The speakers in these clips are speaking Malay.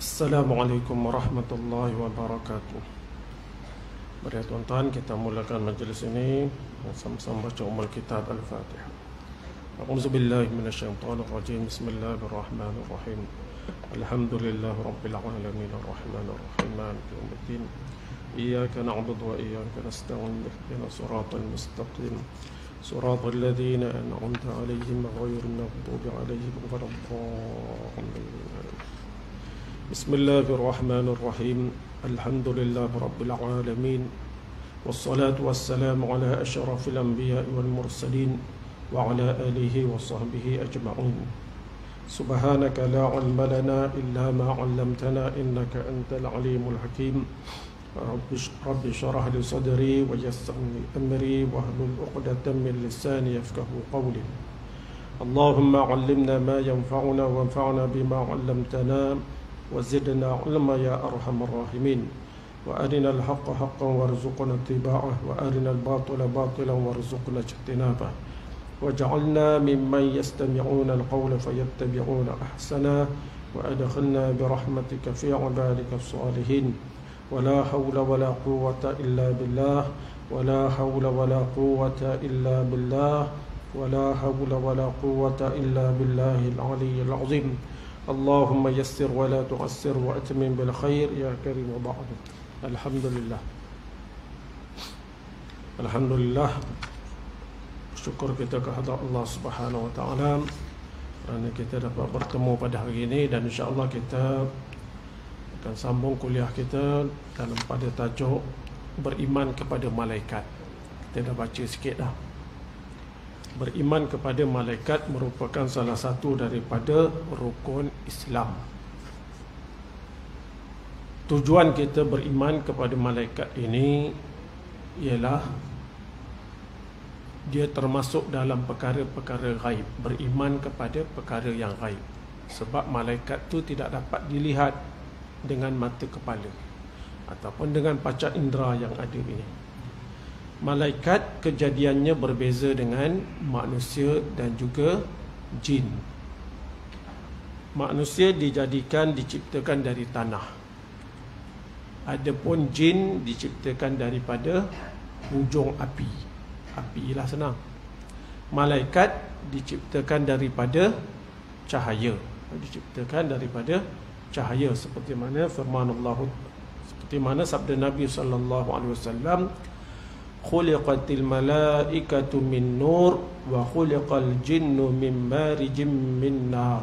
Assalamualaikum warahmatullahi wabarakatuh. Mari tuan-tuan, kita mulakan majlis ini sama-sama baca Ummul Kitab Al-Fatihah. A'udzubillahi minasyaitonir rajim. Bismillahirrahmanirrahim. Alhamdulillahi rabbil alamin arrahmanir rahim maliki yaumiddin. Iyyaka na'budu wa iyyaka nasta'in. Ihdinas siratal mustaqim. Siratal ladzina an'amta 'alaihim ghairil maghdubi 'alaihim waladdallin. بسم الله الرحمن الرحيم الحمد لله رب العالمين والصلاة والسلام على أشرف الأنبياء والمرسلين وعلى آله وصحبه أجمعين سبحانك لا علم لنا إلا ما علمتنا إنك أنت العليم الحكيم رب اشرح لي صدري ويسر لي أمري واحلل عقدة من لساني يفقهوا قولي اللهم علمنا ما ينفعنا وانفعنا بما علمتنا وزدنا علما يا أرحم الراحمين وأرنا الحق حقا وارزقنا اتباعه وأرنا الباطل باطلا وارزقنا اجتنابه وجعلنا ممن يستمعون القول فيتبعون أحسنه وأدخلنا برحمتك في عبادك الصالحين ولا حول ولا قوة إلا بالله ولا حول ولا قوة إلا بالله ولا حول ولا قوة إلا بالله العلي العظيم اللهم يسر ولا تعسر وأتمم بالخير يا كريم وبعد. Alhamdulillah. Alhamdulillah. Syukur kita kehadrat Allah Subhanahu wa taala kerana kita dapat bertemu pada hari ini, dan insya-Allah kita akan sambung kuliah kita dalam pada tajuk beriman kepada malaikat. Kita dah baca sikit dah. Beriman kepada malaikat merupakan salah satu daripada rukun Islam. Tujuan kita beriman kepada malaikat ini ialah dia termasuk dalam perkara-perkara gaib. Beriman kepada perkara yang gaib. Sebab malaikat tu tidak dapat dilihat dengan mata kepala ataupun dengan panca indera yang ada ini. Malaikat kejadiannya berbeza dengan manusia dan juga jin. Manusia diciptakan dari tanah. Adapun jin diciptakan daripada hujung api. Api ialah senang. Malaikat diciptakan daripada cahaya. Diciptakan daripada cahaya seperti mana firman Allah, seperti mana sabda Nabi sallallahu alaihi wasallam, khuliqatil malaikatu min nur wa khuliqal jinnu min marijim min nar.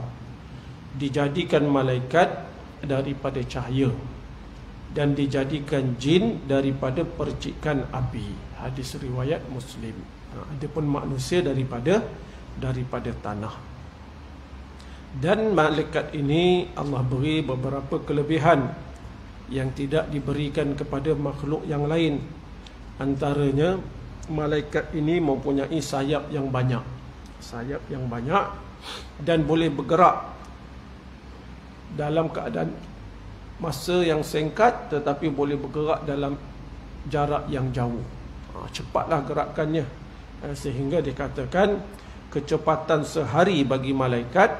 Dijadikan malaikat daripada cahaya dan dijadikan jin daripada percikan api. Hadis riwayat Muslim. Adapun manusia daripada tanah. Dan malaikat ini Allah beri beberapa kelebihan yang tidak diberikan kepada makhluk yang lain. Antaranya, malaikat ini mempunyai sayap yang banyak. Sayap yang banyak dan boleh bergerak dalam keadaan masa yang singkat, tetapi boleh bergerak dalam jarak yang jauh. Cepatlah gerakannya, sehingga dikatakan kecepatan sehari bagi malaikat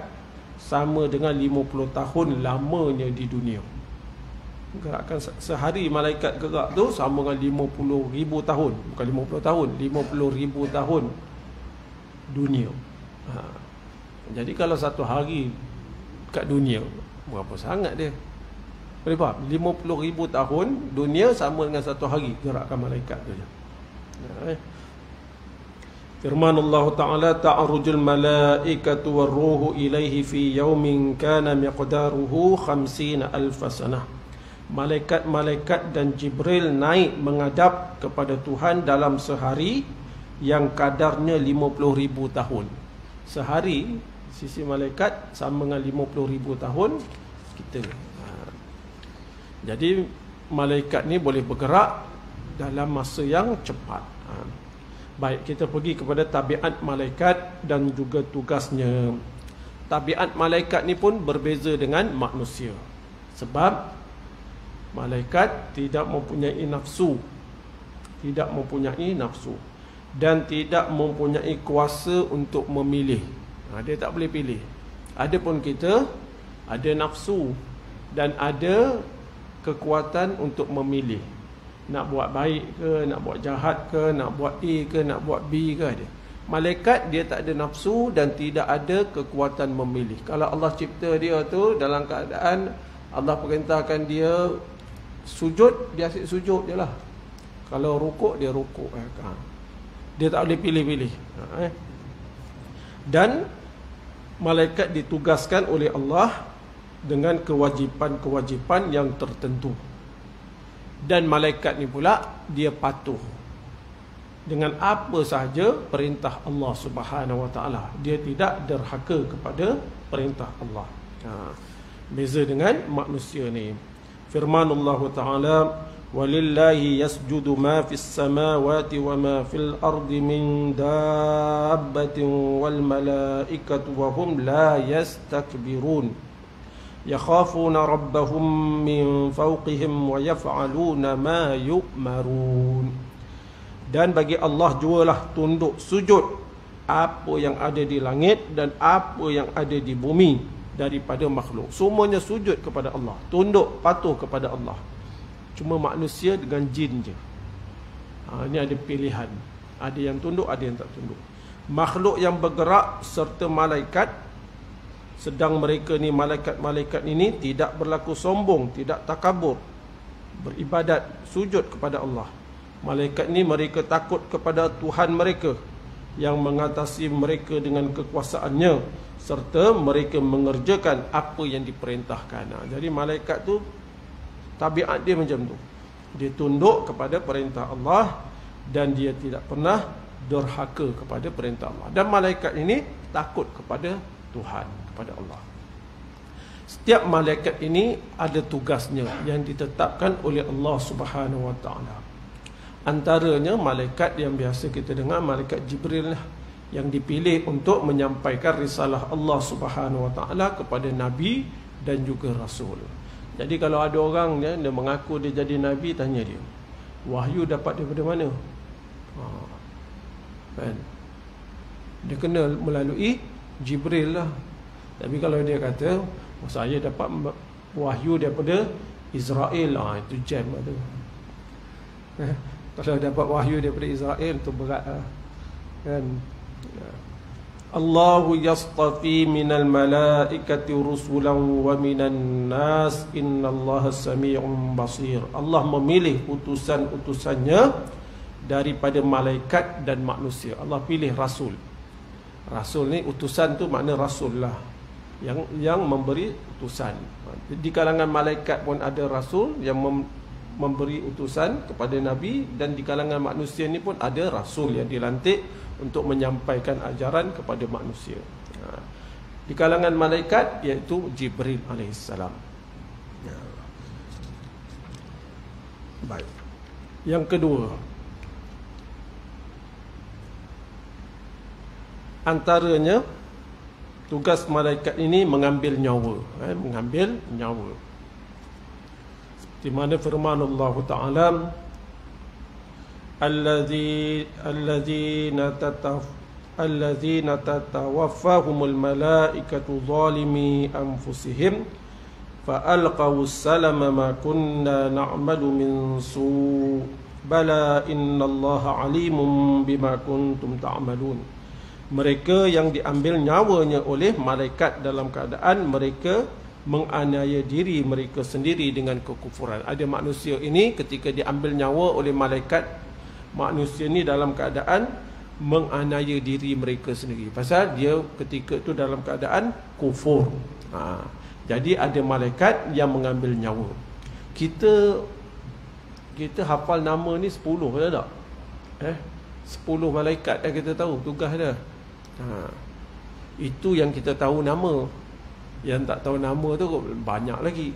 sama dengan 50 tahun lamanya di dunia. Gerakan sehari malaikat gerak tu sama dengan 50,000 tahun. Bukan 50 tahun, 50,000 tahun dunia. Jadi kalau satu hari kat dunia, berapa sangat dia? Boleh faham? 50,000 tahun dunia sama dengan satu hari gerakan malaikat tu je. Firman Allah Ta'ala, ta'arujul malaikatu warruhu ilaihi fi yawmin kana miqdaruhu 50,000 sanah. Malaikat-malaikat dan Jibril naik menghadap kepada Tuhan dalam sehari yang kadarnya 50,000 tahun. Sehari sisi malaikat sama dengan 50,000 tahun kita. Jadi malaikat ni boleh bergerak dalam masa yang cepat. Baik, kita pergi kepada tabiat malaikat dan juga tugasnya. Tabiat malaikat ni pun berbeza dengan manusia. Sebab malaikat tidak mempunyai nafsu. Tidak mempunyai nafsu. Dan tidak mempunyai kuasa untuk memilih. Dia tak boleh pilih. Adapun kita ada nafsu. dan ada kekuatan untuk memilih. Nak buat baik ke, nak buat jahat ke, nak buat A ke, nak buat B ke ada. Malaikat dia tak ada nafsu dan tidak ada kekuatan memilih. Kalau Allah cipta dia tu dalam keadaan Allah perintahkan dia sujud, dia asyik sujud je lah. Kalau rukuk, dia rukuk. Dia tak boleh pilih-pilih. Dan malaikat ditugaskan oleh Allah dengan kewajipan-kewajipan yang tertentu. Dan malaikat ni pula dia patuh dengan apa sahaja perintah Allah Subhanahu Wa Taala. Dia tidak derhaka kepada perintah Allah. Beza dengan manusia ni. Firman Allah Taala, walillahi yasjudu ma fis samawati wa ma fil ardi min dabbatin wal malaikatu wa hum la yastakbirun yakhafuna rabbahum min fawqihim wa yaf'aluna ma yu'marun. Dan bagi Allah jualah tunduk sujud apa yang ada di langit dan apa yang ada di bumi daripada makhluk. Semuanya sujud kepada Allah, tunduk patuh kepada Allah. Cuma manusia dengan jin je. Ini ada pilihan. Ada yang tunduk, ada yang tak tunduk. Makhluk yang bergerak serta malaikat, sedang mereka ni malaikat-malaikat ini tidak berlaku sombong, tidak takabur, beribadat, sujud kepada Allah. Malaikat ni mereka takut kepada Tuhan mereka yang mengatasi mereka dengan kekuasaannya, serta mereka mengerjakan apa yang diperintahkan. Jadi malaikat tu tabiat dia macam tu. Dia tunduk kepada perintah Allah dan dia tidak pernah derhaka kepada perintah Allah. Dan malaikat ini takut kepada Tuhan, kepada Allah. Setiap malaikat ini ada tugasnya yang ditetapkan oleh Allah Subhanahu Wa Taala. Antaranya malaikat yang biasa kita dengar, malaikat Jibril lah, yang dipilih untuk menyampaikan risalah Allah Subhanahu Wa Taala kepada Nabi dan juga Rasul. Jadi kalau ada orang dia mengaku dia jadi Nabi, tanya dia, wahyu dapat daripada mana? Kan? Dia kena melalui Jibril lah. Tapi kalau dia kata saya dapat wahyu daripada Israel, itu jam tu. Kalau dapat wahyu daripada Israel tu berat lah. Kan? Allahu yastafi minal malaikati rusulan wa minan nas innallaha sami'un basir. Allah memilih utusan-utusannya daripada malaikat dan manusia. Allah pilih rasul. Rasul ni utusan tu makna rasul lah, yang memberi utusan. Di kalangan malaikat pun ada rasul yang memberi utusan kepada Nabi, dan di kalangan manusia ni pun ada rasul yang dilantik untuk menyampaikan ajaran kepada manusia. Di kalangan malaikat iaitu Jibril alaihissalam. Baik. Yang kedua, antaranya tugas malaikat ini mengambil nyawa, mengambil nyawa. Di mana firman Allah Taala, alladzina tatawaffahumul malaikatu zalimi anfusihim fa alqaw salama ma kunna na'malu min su bala innallaha alimun bima kuntum ta'malun. Mereka yang diambil nyawanya oleh malaikat dalam keadaan mereka menganiaya diri mereka sendiri dengan kekufuran. Ada manusia ini ketika diambil nyawa oleh malaikat, manusia ini dalam keadaan menganiaya diri mereka sendiri. Pasal dia ketika itu dalam keadaan kufur. Jadi ada malaikat yang mengambil nyawa. Kita hafal nama ni 10 ada tak? 10 malaikat dah kita tahu tugas dia. Itu yang kita tahu nama. Yang tak tahu nama tu banyak lagi.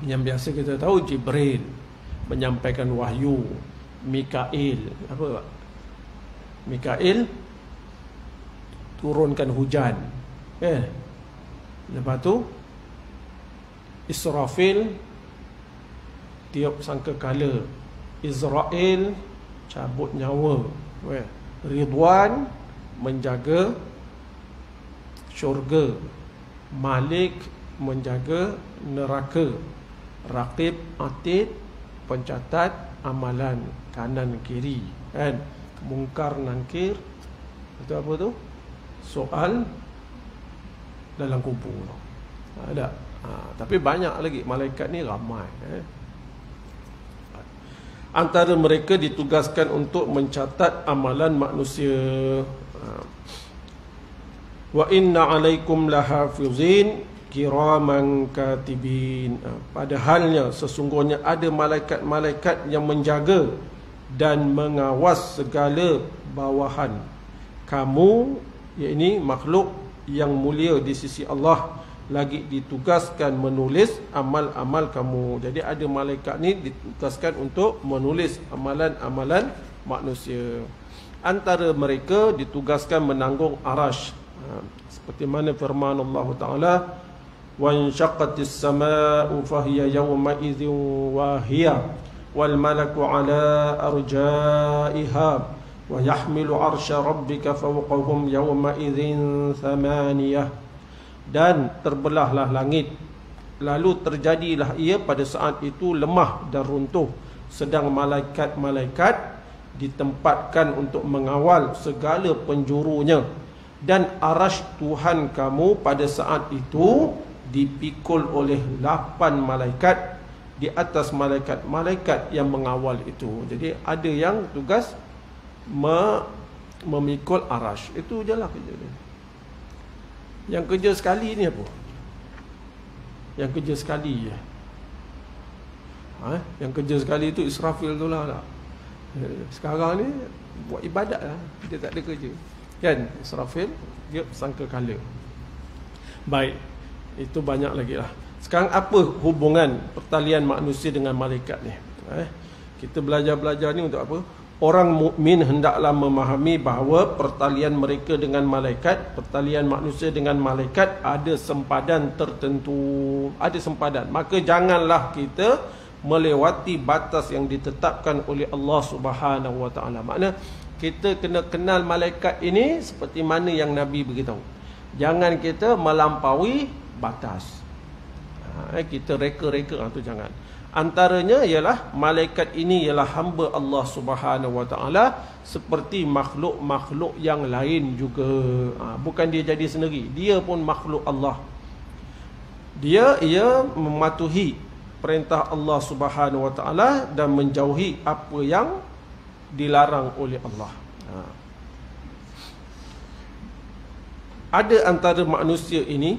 Yang biasa kita tahu Jibril menyampaikan wahyu, Mikail apa? Mikail turunkan hujan. Lepas tu Israfil tiup sangkakala. Israel cabut nyawa. Ridwan menjaga syurga. Malik menjaga neraka. Raqib, atid, pencatat amalan kanan kiri, kan? Mungkar nakir, itu apa tu? Soal dalam kubur. Ada. Tapi banyak lagi, malaikat ni ramai. Antara mereka ditugaskan untuk mencatat amalan manusia. Wa inna alaikum lahafizin kiraman katibin. Padahalnya sesungguhnya ada malaikat-malaikat yang menjaga dan mengawas segala bawahan kamu, yakni makhluk yang mulia di sisi Allah, lagi ditugaskan menulis amal-amal kamu. Jadi ada malaikat ni ditugaskan untuk menulis amalan-amalan manusia. Antara mereka ditugaskan menanggung arash, seperti mana firman Allah Ta'ala, وَانْشَقَّتِ السَّمَاءُ فَهِيَ يَوْمَئِذٍ وَاهِيَةٌ وَالْمَلَكُ عَلَىٰ أَرْجَائِهَا وَيَحْمِلُ عَرْشَ رَبِّكَ فَوْقَهُمْ يَوْمَئِذٍ ثَمَانِيَةٌ. Dan terbelahlah langit, lalu terjadilah ia pada saat itu lemah dan runtuh, sedang malaikat-malaikat ditempatkan untuk mengawal segala penjurunya. Dan arash Tuhan kamu pada saat itu dipikul oleh 8 malaikat di atas malaikat-malaikat yang mengawal itu. Jadi ada yang tugas memikul arash. Itu je lah kerja dia. Yang kerja sekali ni apa? Yang kerja sekali je. Yang kerja sekali itu Israfil tu lah. Sekarang ni buat ibadat lah, dia tak ada kerja, kan? Israfil dia sangka kala. Baik, itu banyak lagi lah. Sekarang apa hubungan pertalian manusia dengan malaikat ni? Kita belajar-belajar ni untuk apa? Orang mukmin hendaklah memahami bahawa pertalian mereka dengan malaikat, pertalian manusia dengan malaikat ada sempadan tertentu, ada sempadan. Maka janganlah kita melewati batas yang ditetapkan oleh Allah Subhanahu Wa Taala. Makna kita kena kenal malaikat ini seperti mana yang Nabi beritahu. Jangan kita melampaui batas. Kita reka-reka tu jangan. Antaranya ialah malaikat ini ialah hamba Allah Subhanahu Wa Taala seperti makhluk-makhluk yang lain juga. Bukan dia jadi sendiri, dia pun makhluk Allah. Ia mematuhi perintah Allah Subhanahu Wa Taala dan menjauhi apa yang dilarang oleh Allah. Ada antara manusia ini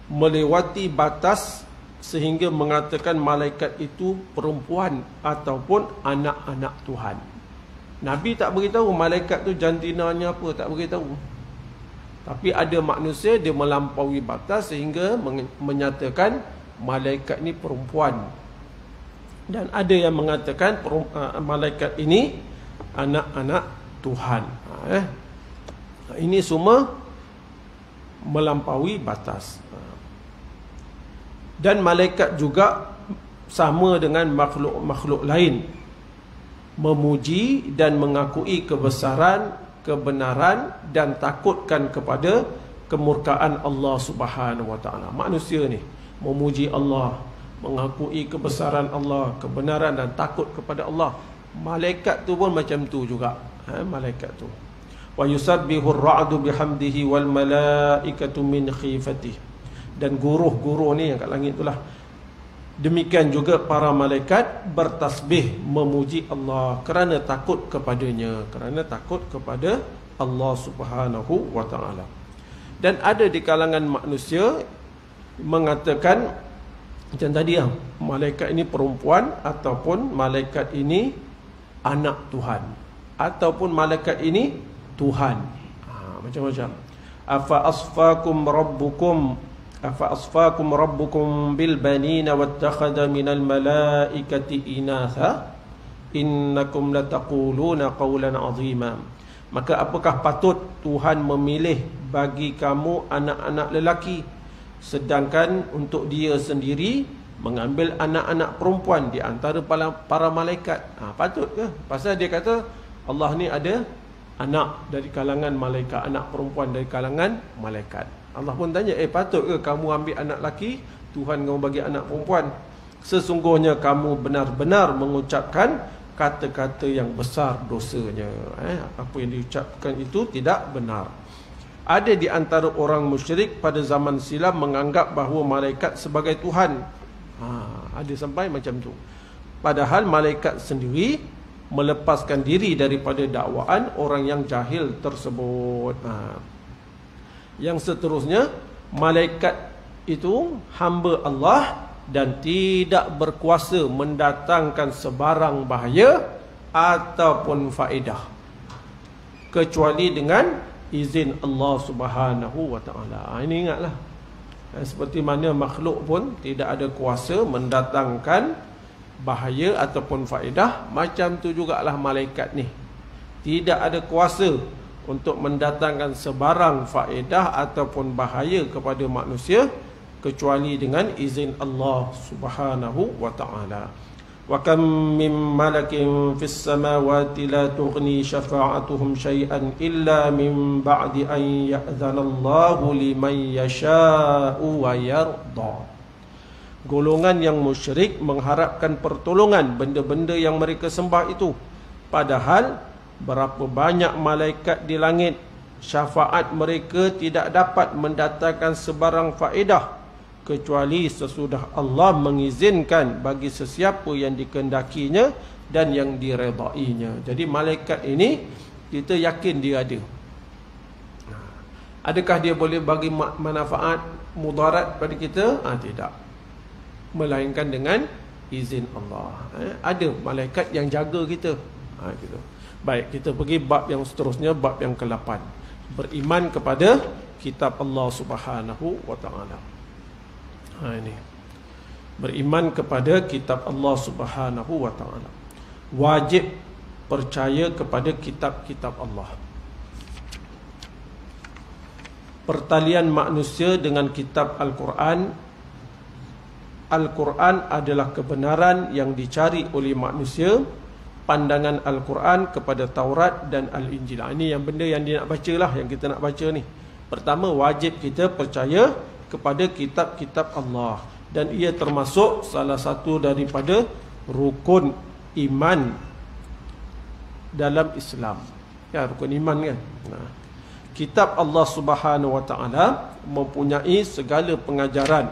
melewati batas sehingga mengatakan malaikat itu perempuan ataupun anak-anak Tuhan. Nabi tak beritahu malaikat tu jantinanya apa, tak beritahu. Tapi ada manusia dia melampaui batas sehingga menyatakan malaikat ini perempuan. Dan ada yang mengatakan malaikat ini anak-anak Tuhan. Ini semua melampaui batas. Dan malaikat juga sama dengan makhluk-makhluk lain, memuji dan mengakui kebesaran, kebenaran dan takutkan kepada kemurkaan Allah Subhanahu Wa Taala. Manusia ni memuji Allah, mengakui kebesaran Allah, kebenaran dan takut kepada Allah. Malaikat tu pun macam tu juga. Malaikat tu. Wa yusabbihu ar-ra'du bihamdihi wal malaikatu min khifatihi. Dan guruh-guruh ni yang kat langit itulah. Demikian juga para malaikat bertasbih memuji Allah kerana takut kepadanya, kerana takut kepada Allah Subhanahu Wa Taala. Dan ada di kalangan manusia mengatakan macam tadi malaikat ini perempuan ataupun malaikat ini anak Tuhan ataupun malaikat ini Tuhan. Macam-macam. Afa asfakum rabbukum bil banina wattakhadha minal malaikati inatha innakum lataquluna qawlan azima. Maka apakah patut Tuhan memilih bagi kamu anak-anak lelaki, sedangkan untuk dia sendiri mengambil anak-anak perempuan di antara para malaikat? Patut ke? Pasal dia kata Allah ni ada anak dari kalangan malaikat, anak perempuan dari kalangan malaikat. Allah pun tanya, patut ke kamu ambil anak laki, Tuhan kamu bagi anak perempuan? Sesungguhnya kamu benar-benar mengucapkan kata-kata yang besar dosanya. Apa yang diucapkan itu tidak benar. Ada di antara orang musyrik pada zaman silam menganggap bahawa malaikat sebagai Tuhan. Ada sampai macam tu. Padahal malaikat sendiri melepaskan diri daripada dakwaan orang yang jahil tersebut. Yang seterusnya, malaikat itu hamba Allah dan tidak berkuasa mendatangkan sebarang bahaya ataupun faedah kecuali dengan izin Allah Subhanahu wa taala. Ini ingatlah. Seperti mana makhluk pun tidak ada kuasa mendatangkan bahaya ataupun faedah, macam tu jugalah malaikat ni. Tidak ada kuasa untuk mendatangkan sebarang faedah ataupun bahaya kepada manusia kecuali dengan izin Allah Subhanahu wa taala. Wa kam min malakin fis samawati la tughni syafa'atuhum syai'an illa min ba'di an ya'zana Allahu liman yasha'u wa yarda. Golongan yang musyrik mengharapkan pertolongan benda-benda yang mereka sembah itu, padahal berapa banyak malaikat di langit, syafaat mereka tidak dapat mendatangkan sebarang faedah kecuali sesudah Allah mengizinkan bagi sesiapa yang dikehendakinya dan yang diredainya. Jadi malaikat ini kita yakin dia ada. Adakah dia boleh bagi manfaat, mudarat pada kita? Tidak. Melainkan dengan izin Allah. Ada malaikat yang jaga kita. Gitu. Baik, kita pergi bab yang seterusnya, bab yang ke-8. Beriman kepada kitab Allah Subhanahu wa taala. Ini. Beriman kepada kitab Allah Subhanahu wa taala. Wajib percaya kepada kitab-kitab Allah. Pertalian manusia dengan kitab Al-Quran. Al-Quran adalah kebenaran yang dicari oleh manusia. Pandangan Al-Quran kepada Taurat dan Al-Injil. Ini yang benda yang dia nak baca lah, yang kita nak baca ni. Pertama, wajib kita percaya kepada kitab-kitab Allah, dan ia termasuk salah satu daripada rukun iman dalam Islam. Ya, rukun iman kan. Kitab Allah Subhanahu wa taala mempunyai segala pengajaran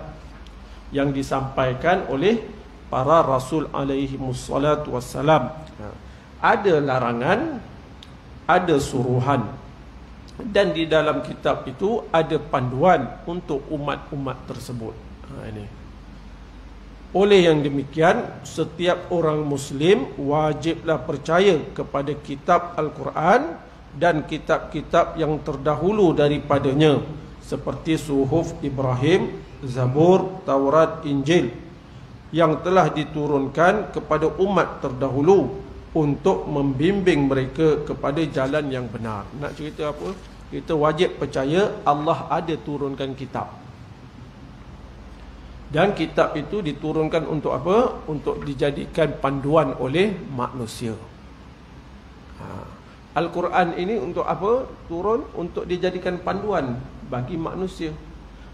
yang disampaikan oleh para rasul alaihi wassalatu wassalam. Ada larangan, ada suruhan, dan di dalam kitab itu ada panduan untuk umat-umat tersebut. Ini. Oleh yang demikian, setiap orang Muslim wajiblah percaya kepada kitab Al-Quran dan kitab-kitab yang terdahulu daripadanya, seperti Suhuf Ibrahim, Zabur, Taurat, Injil, yang telah diturunkan kepada umat terdahulu untuk membimbing mereka kepada jalan yang benar. Nak cerita apa? Kita wajib percaya Allah ada turunkan kitab. Dan kitab itu diturunkan untuk apa? Untuk dijadikan panduan oleh manusia. Al-Quran ini untuk apa? Turun untuk dijadikan panduan bagi manusia.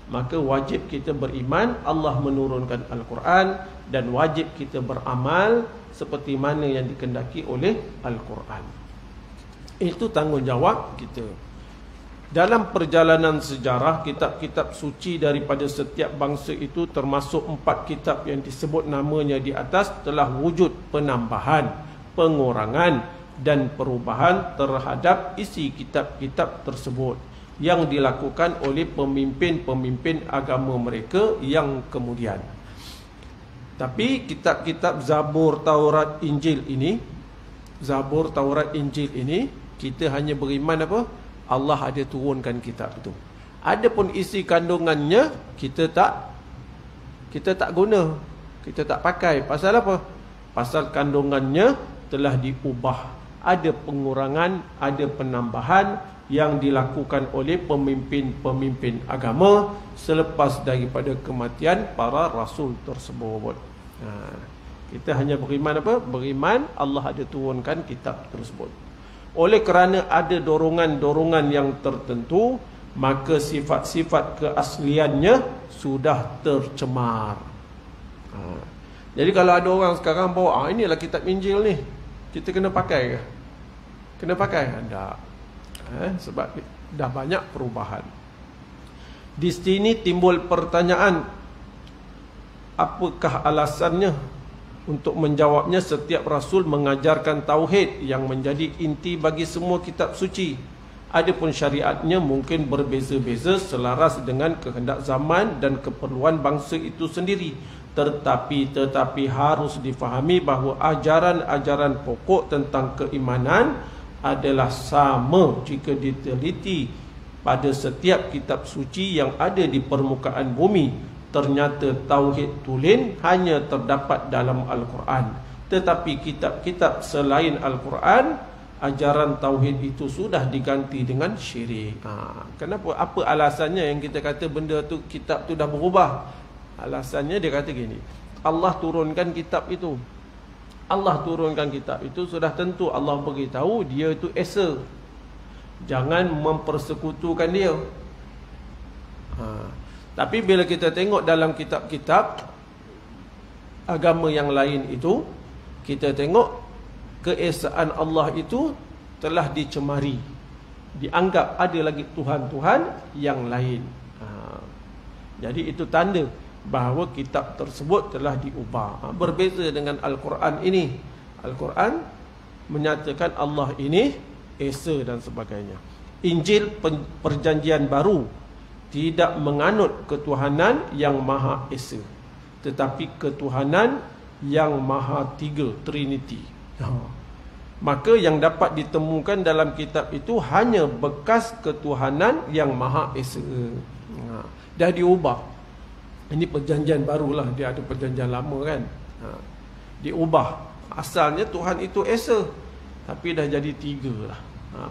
Maka wajib kita beriman Allah menurunkan Al-Quran, dan wajib kita beramal seperti mana yang dikehendaki oleh Al-Quran. Itu tanggungjawab kita. Dalam perjalanan sejarah, kitab-kitab suci daripada setiap bangsa itu, termasuk 4 kitab yang disebut namanya di atas, telah wujud penambahan, pengurangan dan perubahan terhadap isi kitab-kitab tersebut yang dilakukan oleh pemimpin-pemimpin agama mereka yang kemudian. Tapi kitab-kitab Zabur, Taurat, Injil ini, Zabur, Taurat, Injil ini, kita hanya beriman apa? Allah ada turunkan kitab itu. Adapun isi kandungannya kita tak guna, kita tak pakai. Pasal apa? Pasal kandungannya telah diubah. Ada pengurangan, ada penambahan yang dilakukan oleh pemimpin-pemimpin agama selepas daripada kematian para rasul tersebut. Kita hanya beriman apa? Beriman Allah ada turunkan kitab tersebut. Oleh kerana ada dorongan-dorongan yang tertentu maka sifat-sifat keasliannya sudah tercemar. Jadi kalau ada orang sekarang bawa, inilah kitab Injil ni, kita kena pakai ke? Kena pakai? Tak. Sebab dah banyak perubahan. Di sini timbul pertanyaan, apakah alasannya? Untuk menjawabnya, setiap Rasul mengajarkan tauhid yang menjadi inti bagi semua kitab suci. Adapun syariatnya mungkin berbeza-beza selaras dengan kehendak zaman dan keperluan bangsa itu sendiri. Tetapi harus difahami bahawa ajaran-ajaran pokok tentang keimanan adalah sama jika diteliti pada setiap kitab suci yang ada di permukaan bumi. Ternyata tauhid tulen hanya terdapat dalam Al-Quran. Tetapi kitab-kitab selain Al-Quran, ajaran tauhid itu sudah diganti dengan syirik. Kenapa? Apa alasannya yang kita kata benda tu, kitab tu dah berubah? Alasannya dia kata gini, Allah turunkan kitab itu. Allah turunkan kitab itu, sudah tentu Allah beritahu dia itu esa. Jangan mempersekutukan dia. Tapi bila kita tengok dalam kitab-kitab agama yang lain itu, kita tengok keesaan Allah itu telah dicemari. Dianggap ada lagi Tuhan-Tuhan yang lain. Jadi itu tanda bahawa kitab tersebut telah diubah. Berbeza dengan Al-Quran ini. Al-Quran menyatakan Allah ini esa dan sebagainya. Injil perjanjian baru tidak menganut ketuhanan yang Maha Esa, tetapi ketuhanan yang Maha Tiga, Trinity. Maka yang dapat ditemukan dalam kitab itu hanya bekas ketuhanan yang Maha Esa. Dah diubah. Ini perjanjian barulah, dia ada perjanjian lama kan. Diubah. Asalnya Tuhan itu Esa, tapi dah jadi tiga lah.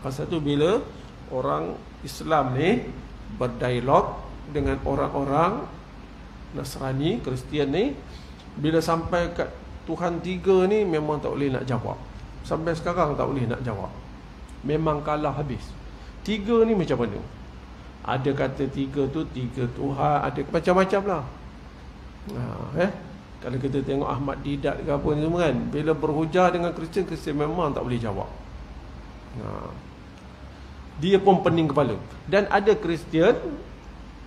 Pasal tu bila orang Islam ni berdialog dengan orang-orang Nasrani, Kristian ni, bila sampai kat Tuhan tiga ni memang tak boleh nak jawab. Sampai sekarang tak boleh nak jawab. Memang kalah habis. Tiga ni macam mana? Ada kata tiga tu tiga Tuhan, ada macam-macam lah. Kalau kita tengok Ahmad Didat ke apa ni semua kan, bila berhujah dengan Kristian, Kristian memang tak boleh jawab. Dia pun pening kepala. Dan ada Kristian,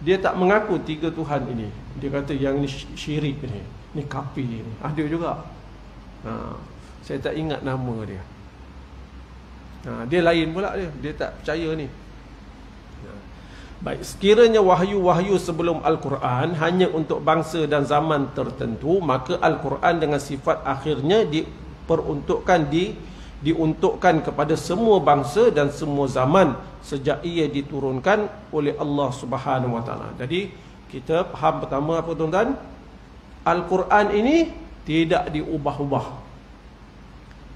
dia tak mengaku tiga Tuhan ini. Dia kata yang ni syirik ni, ni kafir ni. Ada juga. Saya tak ingat nama dia. Dia lain pula dia. Dia tak percaya ni. Baik, sekiranya wahyu-wahyu sebelum Al-Quran hanya untuk bangsa dan zaman tertentu, maka Al-Quran dengan sifat akhirnya diuntukkan kepada semua bangsa dan semua zaman sejak ia diturunkan oleh Allah Subhanahu Wa Taala. Jadi kita faham pertama apa tuan-tuan? Al-Quran ini tidak diubah-ubah.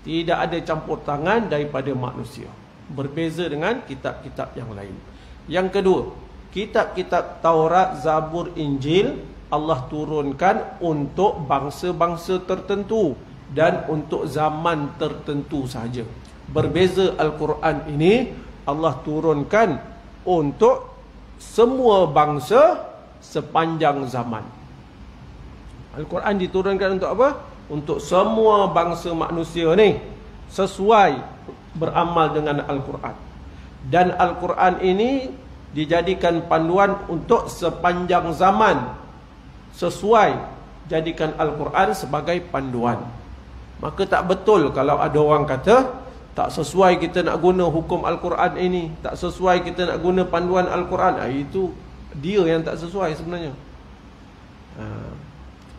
Tidak ada campur tangan daripada manusia. Berbeza dengan kitab-kitab yang lain. Yang kedua, kitab-kitab Taurat, Zabur, Injil Allah turunkan untuk bangsa-bangsa tertentu dan untuk zaman tertentu sahaja. Berbeza Al-Quran ini Allah turunkan untuk semua bangsa sepanjang zaman. Al-Quran diturunkan untuk apa? Untuk semua bangsa manusia ni sesuai beramal dengan Al-Quran. Dan Al-Quran ini dijadikan panduan untuk sepanjang zaman. Sesuai jadikan Al-Quran sebagai panduan. Maka tak betul kalau ada orang kata tak sesuai kita nak guna hukum Al-Quran ini, tak sesuai kita nak guna panduan Al-Quran. Itu dia yang tak sesuai sebenarnya.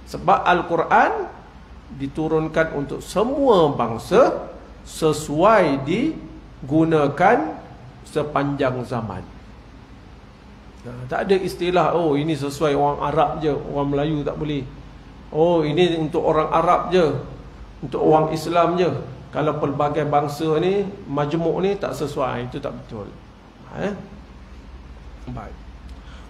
Sebab Al-Quran diturunkan untuk semua bangsa sesuai digunakan sepanjang zaman. Tak ada istilah, oh ini sesuai orang Arab je, orang Melayu tak boleh. Oh ini untuk orang Arab je, untuk orang Islam je. Kalau pelbagai bangsa ni, majmuk ni tak sesuai, itu tak betul. Baik.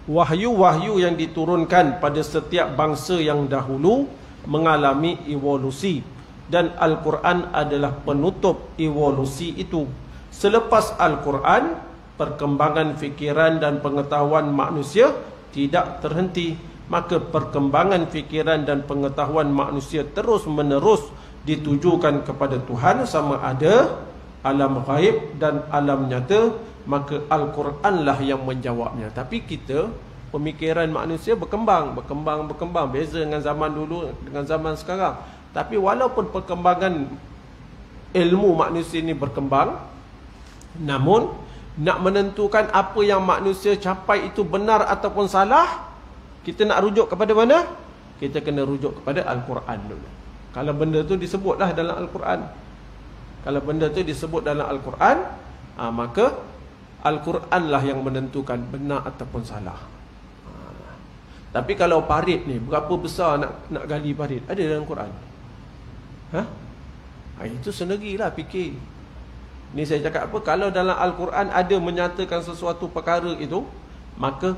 Wahyu-wahyu yang diturunkan pada setiap bangsa yang dahulu mengalami evolusi, dan Al-Quran adalah penutup evolusi itu. Selepas Al-Quran, perkembangan fikiran dan pengetahuan manusia tidak terhenti. Maka perkembangan fikiran dan pengetahuan manusia terus menerus ditujukan kepada Tuhan, sama ada alam ghaib dan alam nyata, maka Al-Quran lah yang menjawabnya. Tapi kita, pemikiran manusia berkembang. Beza dengan zaman dulu dengan zaman sekarang. Tapi walaupun perkembangan ilmu manusia ini berkembang, namun nak menentukan apa yang manusia capai itu benar ataupun salah, kita nak rujuk kepada mana? Kita kena rujuk kepada Al-Quran dulu. Kalau benda tu disebutlah dalam Al-Quran, maka Al-Quran lah yang menentukan benar ataupun salah. Tapi kalau parit ni, berapa besar nak gali parit? Ada dalam Quran? Itu sendirilah fikir. Ni saya cakap apa? Kalau dalam Al-Quran ada menyatakan sesuatu perkara itu, maka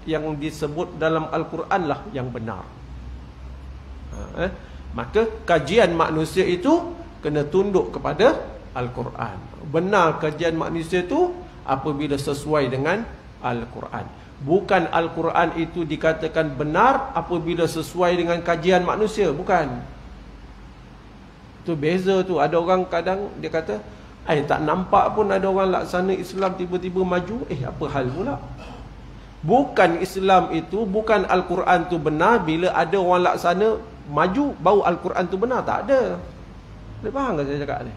yang disebut dalam Al-Quran lah yang benar. Maka kajian manusia itu kena tunduk kepada Al-Quran. Benar kajian manusia itu apabila sesuai dengan Al-Quran. Bukan Al-Quran itu dikatakan benar apabila sesuai dengan kajian manusia. Bukan. Itu beza tu. Ada orang kadang dia kata, tak nampak pun ada orang laksana Islam tiba-tiba maju. Apa hal pula? Bukan Islam itu, bukan Al-Quran tu benar bila ada orang laksana maju baru Al-Quran tu benar. Tak ada. Boleh faham tak saya cakap ni?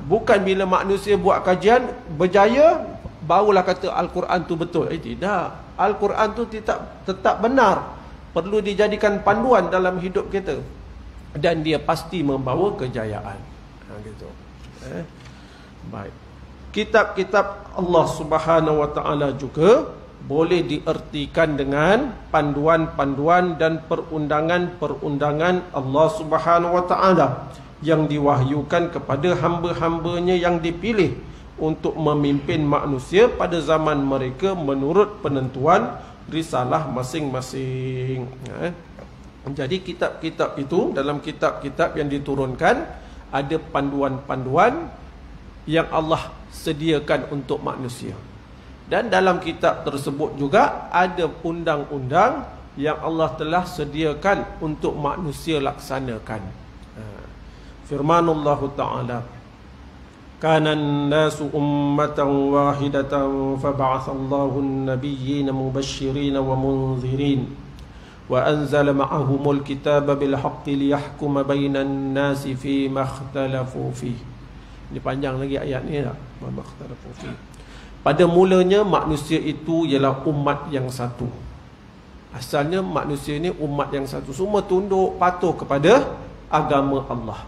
Bukan bila manusia buat kajian berjaya barulah kata Al-Quran tu betul. Tidak. Al-Quran tu tetap benar. Perlu dijadikan panduan dalam hidup kita. Dan dia pasti membawa kejayaan. Gitu. Baik. Kitab-kitab Allah Subhanahu Wa Taala juga boleh diertikan dengan panduan-panduan dan perundangan-perundangan Allah Subhanahu Wa Taala yang diwahyukan kepada hamba-hambanya yang dipilih untuk memimpin manusia pada zaman mereka menurut penentuan risalah masing-masing. Jadi kitab-kitab itu, dalam kitab-kitab yang diturunkan ada panduan-panduan yang Allah sediakan untuk manusia. Dan dalam kitab tersebut juga ada undang-undang yang Allah telah sediakan untuk manusia laksanakan. Firmanullah Ta'ala, kana an-nasu ummatan wahidatan fab'athallahu an-nabiyyina mubasysyirin wa munzirin wa anzala ma'ahumul kitaba bil haqqi liyahkuma bainan nasi fi ma ikhtalafu fi. Ini panjang lagi ayat ni tak? Ma ikhtalafu fi. Pada mulanya manusia itu ialah umat yang satu. Asalnya manusia ini umat yang satu, semua tunduk patuh kepada agama Allah.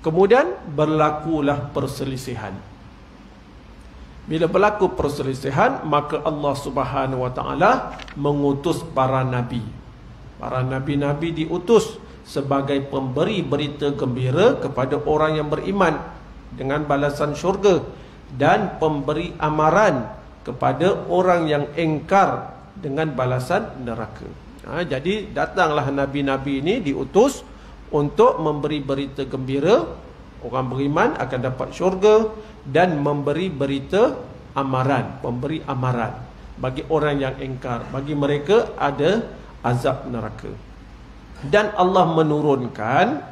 Kemudian berlakulah perselisihan. Bila berlaku perselisihan, maka Allah Subhanahu Wa Taala mengutus para nabi. Para nabi-nabi diutus sebagai pemberi berita gembira kepada orang yang beriman dengan balasan syurga, dan pemberi amaran kepada orang yang engkar dengan balasan neraka. Jadi datanglah nabi-nabi ini diutus untuk memberi berita gembira, orang beriman akan dapat syurga, dan memberi berita amaran, memberi amaran bagi orang yang engkar, bagi mereka ada azab neraka. Dan Allah menurunkan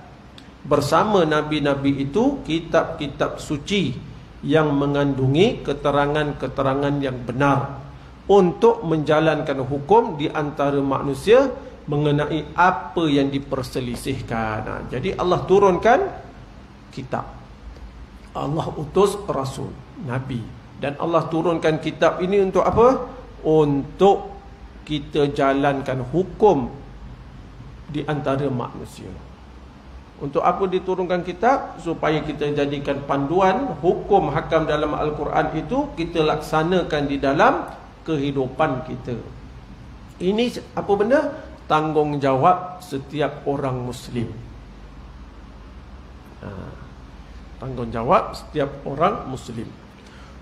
bersama nabi-nabi itu kitab-kitab suci yang mengandungi keterangan-keterangan yang benar untuk menjalankan hukum di antara manusia mengenai apa yang diperselisihkan. Jadi Allah turunkan kitab, Allah utus rasul, nabi, dan Allah turunkan kitab ini untuk apa? Untuk kita jalankan hukum di antara manusia. Untuk apa diturunkan kitab? Supaya kita jadikan panduan hukum hakam dalam Al-Quran itu kita laksanakan di dalam kehidupan kita. Ini apa benda? Tanggungjawab setiap orang Muslim. Tanggungjawab setiap orang Muslim.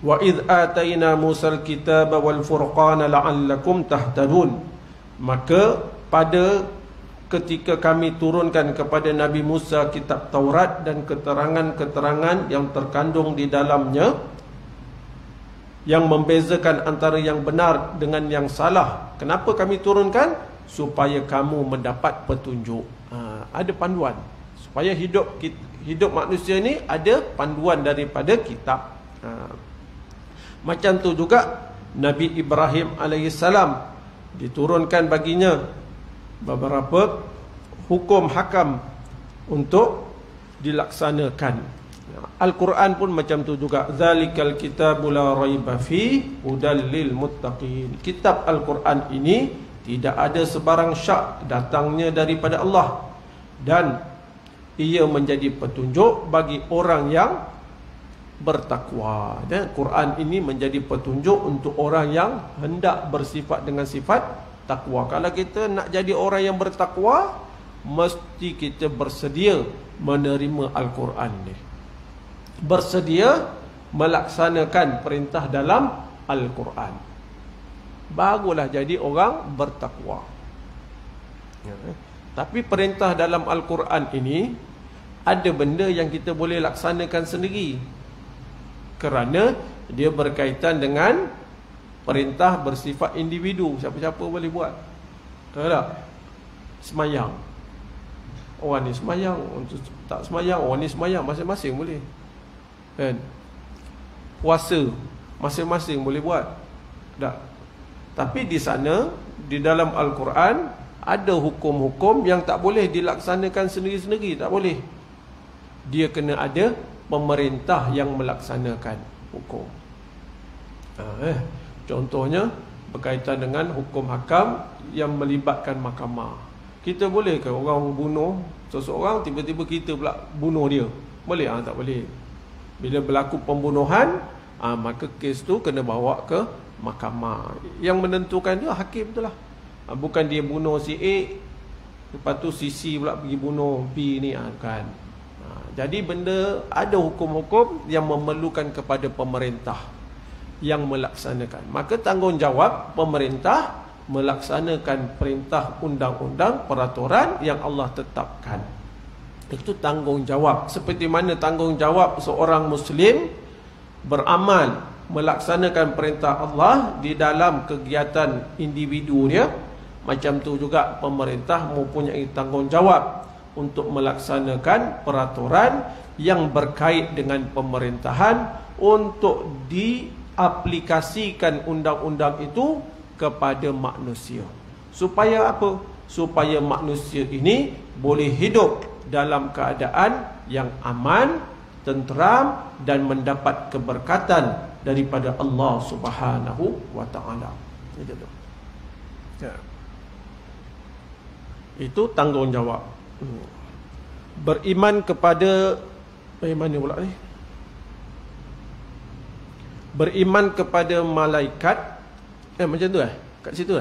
Wa idh atayna Musal kitaba wal furqana la'allakum tahtadun. Maka pada ketika kami turunkan kepada Nabi Musa kitab Taurat dan keterangan-keterangan yang terkandung di dalamnya, yang membezakan antara yang benar dengan yang salah. Kenapa kami turunkan? Supaya kamu mendapat petunjuk. Ada panduan. Supaya hidup manusia ni ada panduan daripada kitab. Macam tu juga Nabi Ibrahim alaihissalam, diturunkan baginya beberapa hukum hakam untuk dilaksanakan. Al-Quran pun macam tu juga. Zalikal kitabu la raiba fi hudal lil muttaqin. Kitab Al-Quran ini tidak ada sebarang syak datangnya daripada Allah, dan ia menjadi petunjuk bagi orang yang bertakwa. Dan Quran ini menjadi petunjuk untuk orang yang hendak bersifat dengan sifat takwa. Kalau kita nak jadi orang yang bertakwa, mesti kita bersedia menerima Al-Quran ni, bersedia melaksanakan perintah dalam Al-Quran, barulah jadi orang bertakwa. Tapi perintah dalam Al-Quran ini ada benda yang kita boleh laksanakan sendiri, kerana dia berkaitan dengan perintah bersifat individu. Siapa-siapa boleh buat. Tahu tak? Semayang, orang ni semayang, tak semayang, orang ni semayang, masing-masing boleh. Kan? Puasa, masing-masing boleh buat. Tak? Tapi di sana, di dalam Al-Quran, ada hukum-hukum yang tak boleh dilaksanakan sendiri-sendiri. Tak boleh. Dia kena ada pemerintah yang melaksanakan hukum. Contohnya berkaitan dengan hukum hakam yang melibatkan mahkamah. Kita boleh ke orang bunuh seseorang, tiba-tiba kita pula bunuh dia? Boleh? Tak boleh. Bila berlaku pembunuhan, maka kes tu kena bawa ke mahkamah. Yang menentukan dia hakim tu lah. Bukan dia bunuh si A, lepas tu si C pula pergi bunuh B ni, kan. Jadi benda, ada hukum-hukum yang memerlukan kepada pemerintah yang melaksanakan. Maka tanggungjawab pemerintah melaksanakan perintah undang-undang, peraturan yang Allah tetapkan. Itu tanggungjawab. Seperti mana tanggungjawab seorang Muslim beramal, melaksanakan perintah Allah di dalam kegiatan individu dia, macam tu juga pemerintah mempunyai tanggungjawab untuk melaksanakan peraturan yang berkait dengan pemerintahan, untuk diaplikasikan undang-undang itu kepada manusia. Supaya apa? Supaya manusia ini boleh hidup dalam keadaan yang aman, tenteram, dan mendapat keberkatan daripada Allah Subhanahu wa ta'ala. Itu tanggungjawab. Beriman kepada mana pula ni? Beriman kepada malaikat. Macam tu kat situ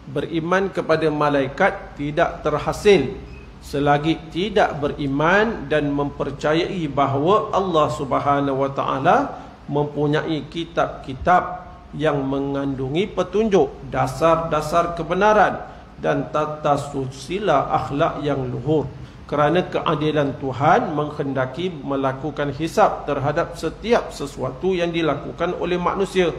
Beriman kepada malaikat tidak terhasil selagi tidak beriman dan mempercayai bahawa Allah Subhanahu wa ta'ala mempunyai kitab-kitab yang mengandungi petunjuk, dasar-dasar kebenaran dan tata susila akhlak yang luhur. Kerana keadilan Tuhan menghendaki melakukan hisab terhadap setiap sesuatu yang dilakukan oleh manusia,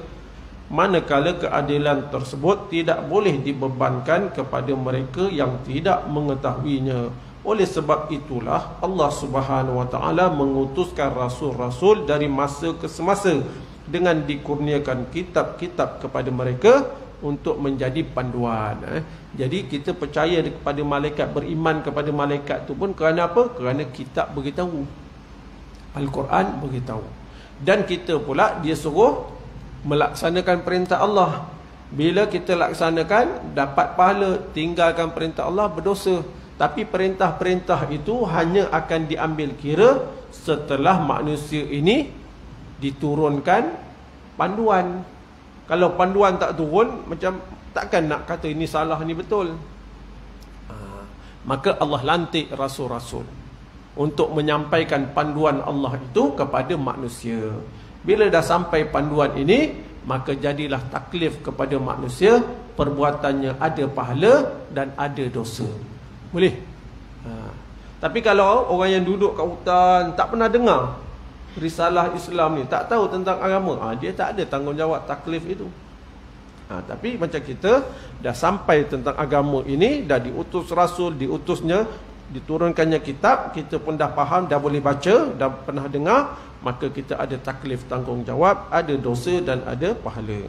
manakala keadilan tersebut tidak boleh dibebankan kepada mereka yang tidak mengetahuinya. Oleh sebab itulah Allah Subhanahu wa ta'ala mengutuskan rasul-rasul dari masa ke semasa dengan dikurniakan kitab-kitab kepada mereka untuk menjadi panduan. Jadi kita percaya kepada malaikat, beriman kepada malaikat itu pun kerana apa? Kerana kitab beritahu, Al-Quran beritahu. Dan kita pula dia suruh melaksanakan perintah Allah. Bila kita laksanakan dapat pahala, tinggalkan perintah Allah berdosa. Tapi perintah-perintah itu hanya akan diambil kira setelah manusia ini diturunkan panduan. Kalau panduan tak turun, macam takkan nak kata ini salah, ini betul. Maka Allah lantik rasul-rasul untuk menyampaikan panduan Allah itu kepada manusia. Bila dah sampai panduan ini, maka jadilah taklif kepada manusia, perbuatannya ada pahala dan ada dosa. Boleh? Tapi kalau orang yang duduk kat hutan tak pernah dengar, risalah Islam ni, tak tahu tentang agama, dia tak ada tanggungjawab taklif itu. Tapi macam kita dah sampai tentang agama ini, dah diutus Rasul, diutusnya, diturunkannya kitab, kita pun dah faham, dah boleh baca, dah pernah dengar, maka kita ada taklif, tanggungjawab, ada dosa dan ada pahala.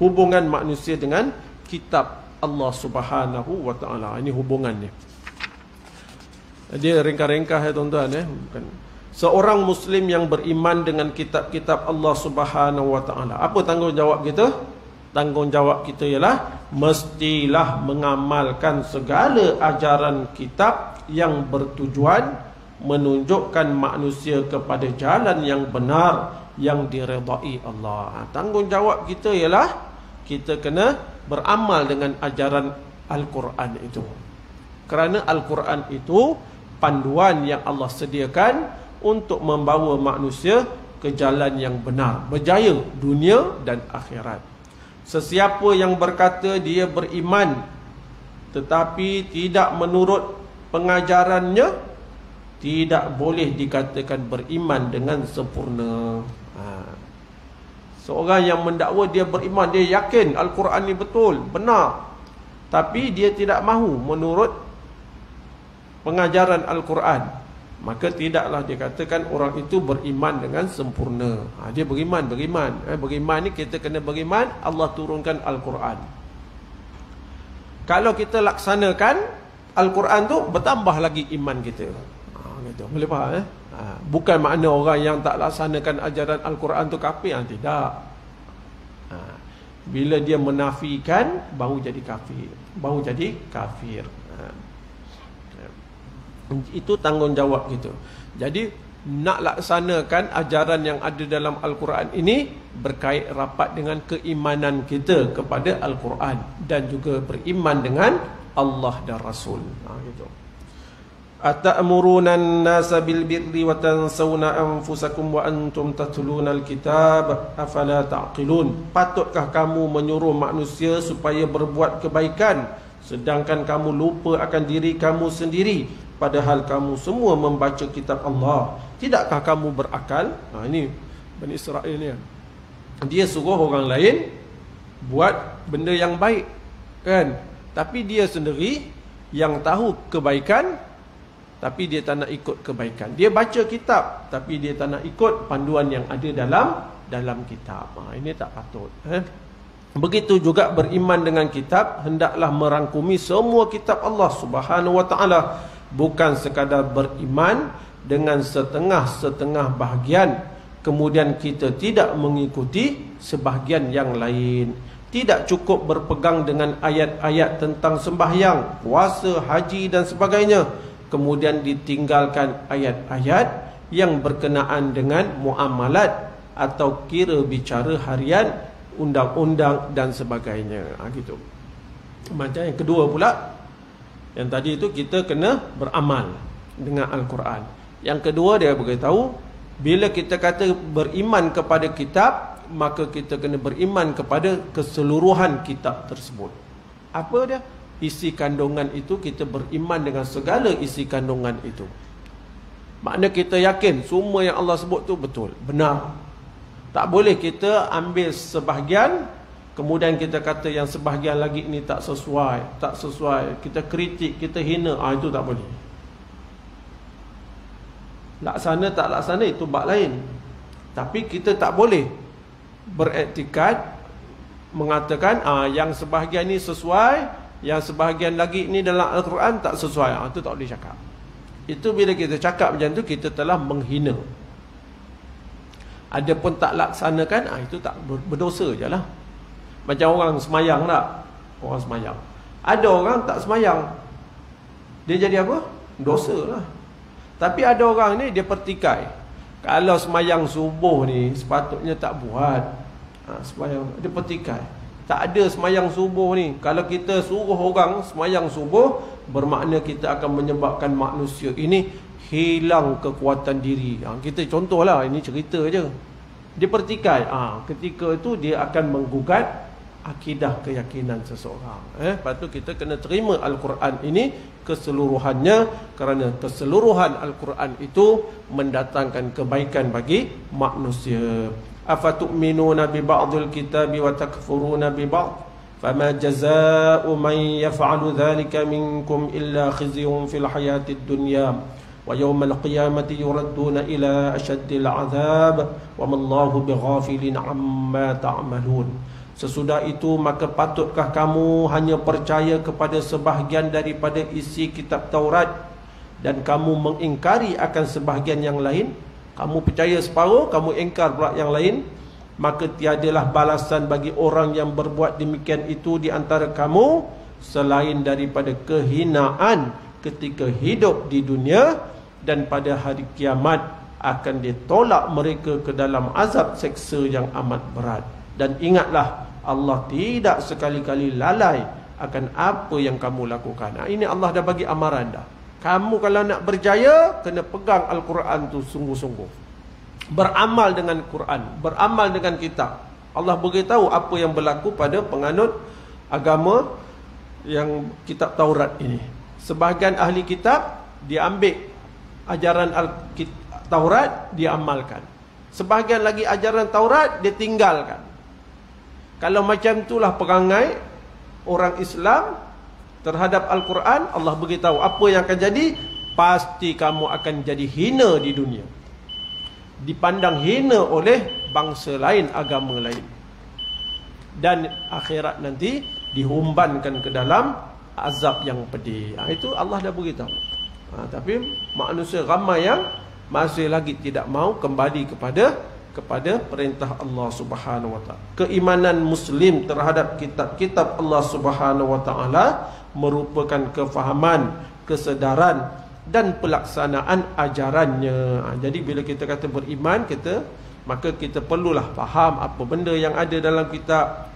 Hubungan manusia dengan kitab Allah Subhanahu wa ta'ala, ini hubungannya. Dia ringkas-ringkas tuan-tuan. Seorang Muslim yang beriman dengan kitab-kitab Allah Subhanahu wa ta'ala, apa tanggungjawab kita? Tanggungjawab kita ialah mestilah mengamalkan segala ajaran kitab yang bertujuan menunjukkan manusia kepada jalan yang benar yang diredai Allah. Tanggungjawab kita ialah kita kena beramal dengan ajaran Al-Quran itu. Kerana Al-Quran itu panduan yang Allah sediakan untuk membawa manusia ke jalan yang benar, berjaya dunia dan akhirat. Sesiapa yang berkata dia beriman tetapi tidak menurut pengajarannya, tidak boleh dikatakan beriman dengan sempurna. Seorang yang mendakwa dia beriman, dia yakin Al-Quran ni betul, benar, tapi dia tidak mahu menurut pengajaran Al-Quran, maka tidaklah dikatakan orang itu beriman dengan sempurna. Dia beriman. Beriman ni kita kena beriman Allah turunkan Al-Quran. Kalau kita laksanakan Al-Quran tu, bertambah lagi iman kita. Gitu. Boleh faham? Bukan makna orang yang tak laksanakan ajaran Al-Quran tu kafir. Tidak. Bila dia menafikan, baru jadi kafir. Itu tanggungjawab kita. Jadi nak laksanakan ajaran yang ada dalam Al-Quran ini berkait rapat dengan keimanan kita kepada Al-Quran dan juga beriman dengan Allah dan Rasul. Gitu. Ata'muruna an-nasa bil birri wa tansawna anfusakum wa antum tatluna al-kitab afala ta'qilun. Patutkah kamu menyuruh manusia supaya berbuat kebaikan sedangkan kamu lupa akan diri kamu sendiri, padahal kamu semua membaca kitab Allah? Tidakkah kamu berakal? Ini Bani Israel ni. Dia suruh orang lain buat benda yang baik, kan? Tapi dia sendiri yang tahu kebaikan, tapi dia tak nak ikut kebaikan. Dia baca kitab, tapi dia tak nak ikut panduan yang ada dalam kitab. Ini tak patut. Begitu juga beriman dengan kitab, hendaklah merangkumi semua kitab Allah Subhanahu wa ta'ala, bukan sekadar beriman dengan setengah-setengah bahagian, kemudian kita tidak mengikuti sebahagian yang lain. Tidak cukup berpegang dengan ayat-ayat tentang sembahyang, puasa, haji dan sebagainya, kemudian ditinggalkan ayat-ayat yang berkenaan dengan muamalat atau kira bicara harian, undang-undang dan sebagainya. Gitu. Macam yang kedua pula, yang tadi itu kita kena beramal dengan Al-Quran. Yang kedua dia beritahu, bila kita kata beriman kepada kitab, maka kita kena beriman kepada keseluruhan kitab tersebut. Apa dia? Isi kandungan itu, kita beriman dengan segala isi kandungan itu. Makna kita yakin semua yang Allah sebut tu betul, benar. Tak boleh kita ambil sebahagian, kemudian kita kata yang sebahagian lagi ni tak sesuai, kita kritik, kita hina. Itu tak boleh. Laksana tak laksana itu bab lain. Tapi kita tak boleh beriktikad mengatakan yang sebahagian ni sesuai, yang sebahagian lagi ni dalam Al-Quran tak sesuai. Itu tak boleh cakap. Itu bila kita cakap macam tu, kita telah menghina. Adapun tak laksanakan, itu tak berdosa je lah. Macam orang semayang tak? Orang semayang. Ada orang tak semayang, dia jadi apa? Dosa lah. Tapi ada orang ni dia pertikai. Kalau semayang subuh ni sepatutnya tak buat. Semayang, dia pertikai. Tak ada semayang subuh ni. Kalau kita suruh orang semayang subuh, bermakna kita akan menyebabkan manusia ini hilang kekuatan diri. Kita contohlah, ini cerita je. Dia pertikai. Ketika itu dia akan menggugat akidah keyakinan seseorang. Lepas tu kita kena terima Al-Quran ini keseluruhannya, kerana keseluruhan Al-Quran itu mendatangkan kebaikan bagi manusia. Afatu'minuna bi ba'dil kitabi wa takfuruna bi ba'd fama jazaa'u man yaf'alu dhalika minkum illa khizyun fil hayatid dunya wa yawmal qiyamati yuradduna ila ashaddil 'adzab wa mallahu bighafilin 'amma ta'malun. Sesudah itu maka patutkah kamu hanya percaya kepada sebahagian daripada isi kitab Taurat dan kamu mengingkari akan sebahagian yang lain? Kamu percaya separuh, kamu ingkar pula yang lain. Maka tiadalah balasan bagi orang yang berbuat demikian itu di antara kamu selain daripada kehinaan ketika hidup di dunia, dan pada hari kiamat akan ditolak mereka ke dalam azab seksa yang amat berat. Dan ingatlah, Allah tidak sekali-kali lalai akan apa yang kamu lakukan. Ini Allah dah bagi amaran dah. Kamu kalau nak berjaya, kena pegang Al-Quran tu sungguh-sungguh. Beramal dengan Quran, beramal dengan kitab. Allah beritahu apa yang berlaku pada penganut agama yang kitab Taurat ini. Sebahagian ahli kitab diambil ajaran Taurat, diamalkan. Sebahagian lagi ajaran Taurat dia tinggalkan. Kalau macam itulah perangai orang Islam terhadap Al-Quran, Allah beritahu apa yang akan jadi. Pasti kamu akan jadi hina di dunia, dipandang hina oleh bangsa lain, agama lain, dan akhirat nanti dihumbankan ke dalam azab yang pedih. Itu Allah dah beritahu. Tapi manusia ramai yang masih lagi tidak mau kembali kepada perintah Allah Subhanahu wa taala. Keimanan muslim terhadap kitab-kitab Allah Subhanahu wa taala merupakan kefahaman, kesedaran dan pelaksanaan ajarannya. Jadi bila kita kata beriman, maka kita perlulah faham apa benda yang ada dalam kitab,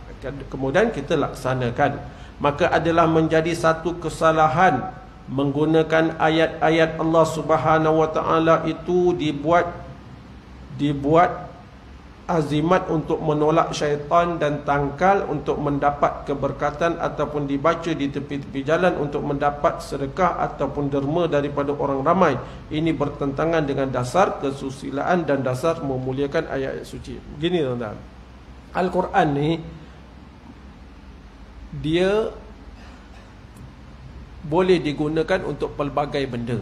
kemudian kita laksanakan. Maka adalah menjadi satu kesalahan menggunakan ayat-ayat Allah Subhanahu wa taala itu dibuat azimat untuk menolak syaitan dan tangkal untuk mendapat keberkatan, ataupun dibaca di tepi-tepi jalan untuk mendapat sedekah ataupun derma daripada orang ramai. Ini bertentangan dengan dasar kesusilaan dan dasar memuliakan ayat-ayat suci. Begini tuan-tuan, Al-Quran ni dia boleh digunakan untuk pelbagai benda,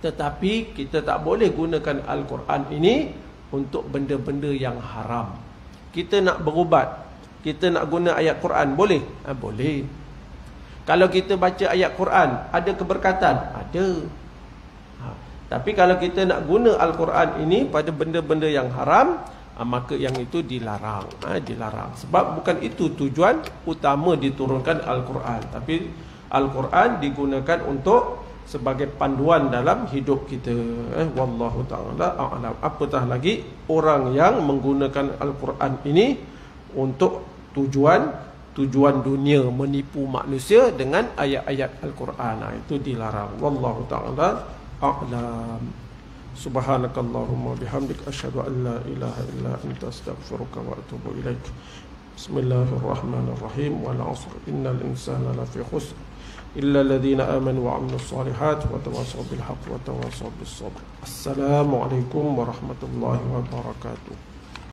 tetapi kita tak boleh gunakan Al-Quran ini untuk benda-benda yang haram. Kita nak berubat, kita nak guna ayat Quran, boleh? Boleh. Kalau kita baca ayat Quran, ada keberkatan? Ada. Tapi kalau kita nak guna Al-Quran ini pada benda-benda yang haram, maka yang itu dilarang. Dilarang. Sebab bukan itu tujuan utama diturunkan Al-Quran. Tapi Al-Quran digunakan untuk sebagai panduan dalam hidup kita. Wallahu ta'ala a'lam. Apatah lagi orang yang menggunakan Al-Quran ini untuk tujuan dunia, menipu manusia dengan ayat-ayat Al-Quran. Itu dilarang. Wallahu ta'ala a'lam. Subhanakallahumma bihamdik asyhadu an la ilaha illa anta astaghfiruka wa atubu ilaik. Bismillahirrahmanirrahim. Wal 'asr innal insana lafi khusr إلا الذين آمنوا وعملوا الصالحات وتواصوا بالحق وتواصوا بالصبر. السلام عليكم ورحمة الله وبركاته.